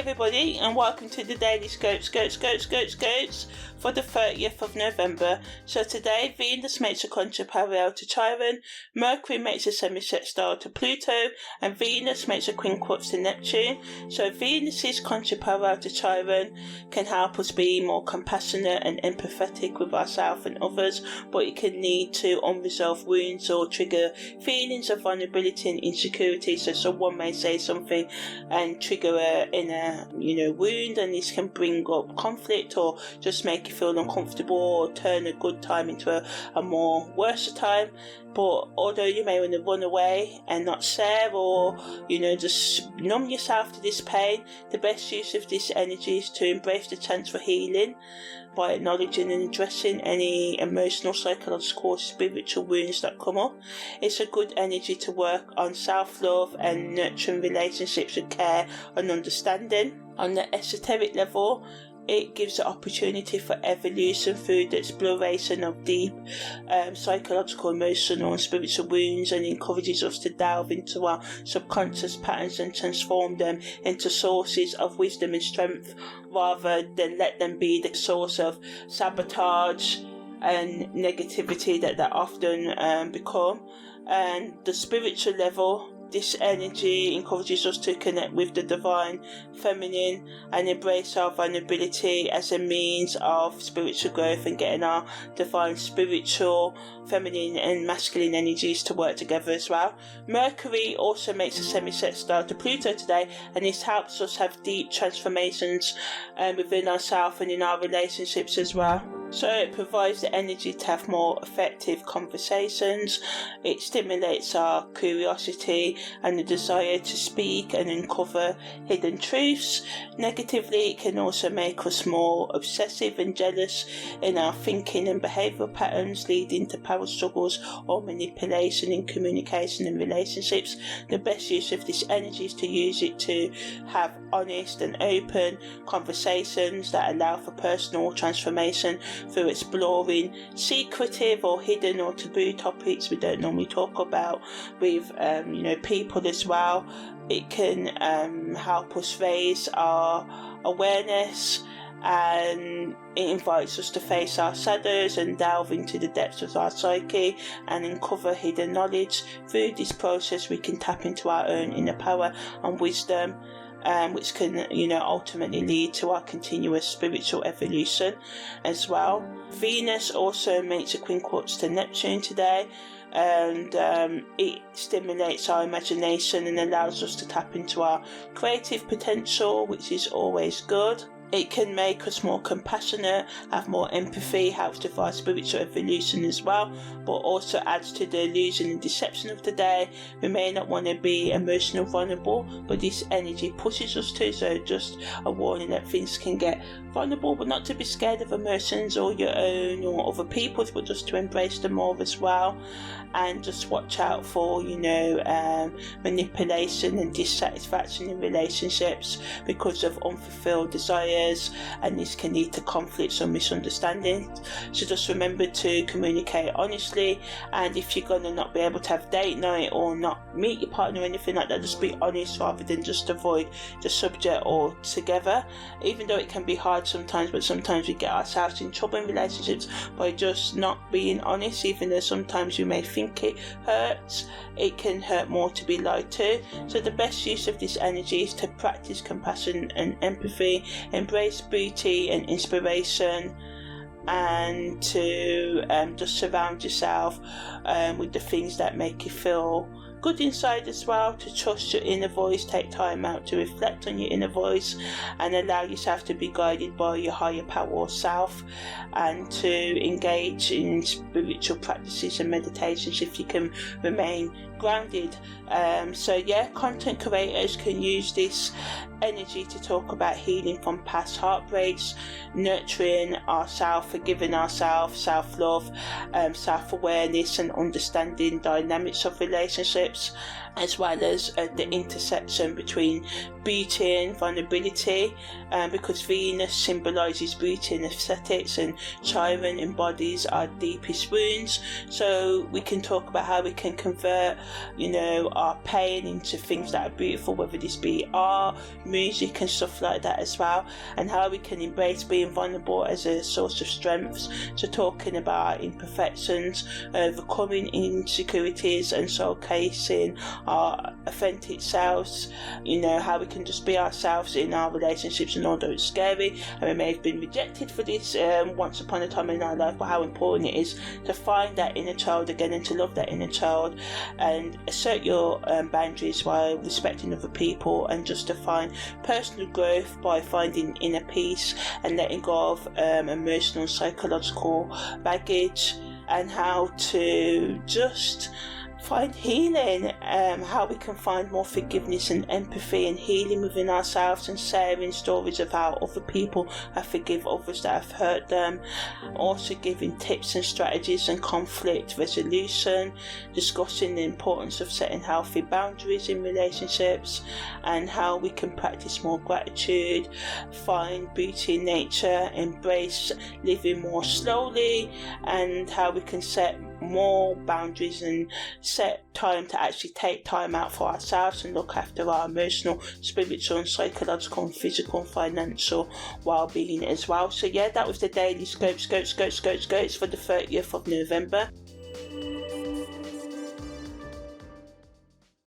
everybody, and welcome to the Daily Scopes for the 30th of November. So today Venus makes a contra-parallel to Chiron, Mercury makes a semi-sextile to Pluto, and Venus makes a quincunx to Neptune. So Venus's contra-parallel to Chiron can help us be more compassionate and empathetic with ourselves and others, but it can lead to unresolved wounds or trigger feelings of vulnerability and insecurity. So someone may say something and trigger an inner wound, and this can bring up conflict or just make you feel uncomfortable or turn a good time into a more worse time. But although you may want to run away and not share, or just numb yourself to this pain, the best use of this energy is to embrace the chance for healing by acknowledging and addressing any emotional, psychological or spiritual wounds that come up. It's a good energy to work on self-love and nurturing relationships with care and understanding. On the esoteric level, it gives the opportunity for evolution through the exploration of deep psychological, emotional and spiritual wounds, and encourages us to delve into our subconscious patterns and transform them into sources of wisdom and strength, rather than let them be the source of sabotage and negativity that they often become. And the spiritual level, this energy encourages us to connect with the divine feminine and embrace our vulnerability as a means of spiritual growth and getting our divine spiritual feminine and masculine energies to work together as well. Mercury also makes a semi-sextile to Pluto today, and this helps us have deep transformations within ourselves and in our relationships as well. So it provides the energy to have more effective conversations. It stimulates our curiosity and the desire to speak and uncover hidden truths. Negatively, it can also make us more obsessive and jealous in our thinking and behavioural patterns, leading to power struggles or manipulation in communication and relationships. The best use of this energy is to use it to have honest and open conversations that allow for personal transformation through exploring secretive or hidden or taboo topics we don't normally talk about with people as well. It can help us raise our awareness, and it invites us to face our shadows and delve into the depths of our psyche and uncover hidden knowledge. Through this process we can tap into our own inner power and wisdom, which can ultimately lead to our continuous spiritual evolution as well. Venus also makes a quincunx to Neptune today, and it stimulates our imagination and allows us to tap into our creative potential, which is always good. It can make us more compassionate, have more empathy, helps with our spiritual evolution as well, but also adds to the illusion and deception of the day. We may not want to be emotional vulnerable, but this energy pushes us to, so just a warning that things can get vulnerable, but not to be scared of emotions or your own or other people's, but just to embrace them more as well. And just watch out for manipulation and dissatisfaction in relationships because of unfulfilled desires, and this can lead to conflicts or misunderstandings. So just remember to communicate honestly, and if you're going to not be able to have date night or not meet your partner or anything like that, just be honest rather than just avoid the subject altogether. Even though it can be hard sometimes, but sometimes we get ourselves in trouble in relationships by just not being honest. Even though sometimes you may think it hurts, it can hurt more to be lied to. So the best use of this energy is to practice compassion and empathy, embrace beauty and inspiration, and to just surround yourself with the things that make you feel good inside as well, to trust your inner voice, take time out to reflect on your inner voice and allow yourself to be guided by your higher power or self, and to engage in spiritual practices and meditations if you can remain grounded. Content creators can use this energy to talk about healing from past heartbreaks, nurturing ourselves, forgiving ourselves, self-love, self-awareness and understanding dynamics of relationships. as well as the intersection between beauty and vulnerability, because Venus symbolises beauty and aesthetics, and Chiron embodies our deepest wounds. So we can talk about how we can convert, our pain into things that are beautiful, whether this be art, music and stuff like that as well, and how we can embrace being vulnerable as a source of strength. So talking about imperfections, overcoming insecurities and showcasing our authentic selves, how we can just be ourselves in our relationships, and although it's scary and we may have been rejected for this once upon a time in our life, but how important it is to find that inner child again and to love that inner child and assert your boundaries while respecting other people, and just to find personal growth by finding inner peace and letting go of emotional and psychological baggage, and how to just find healing, how we can find more forgiveness and empathy and healing within ourselves, and sharing stories of how other people have forgiven others that have hurt them. Also giving tips and strategies and conflict resolution, discussing the importance of setting healthy boundaries in relationships, and how we can practice more gratitude, find beauty in nature, embrace living more slowly, and how we can set more boundaries and set time to actually take time out for ourselves and look after our emotional, spiritual and psychological and physical and financial well-being as well. So yeah, that was the daily scopes for the 30th of November.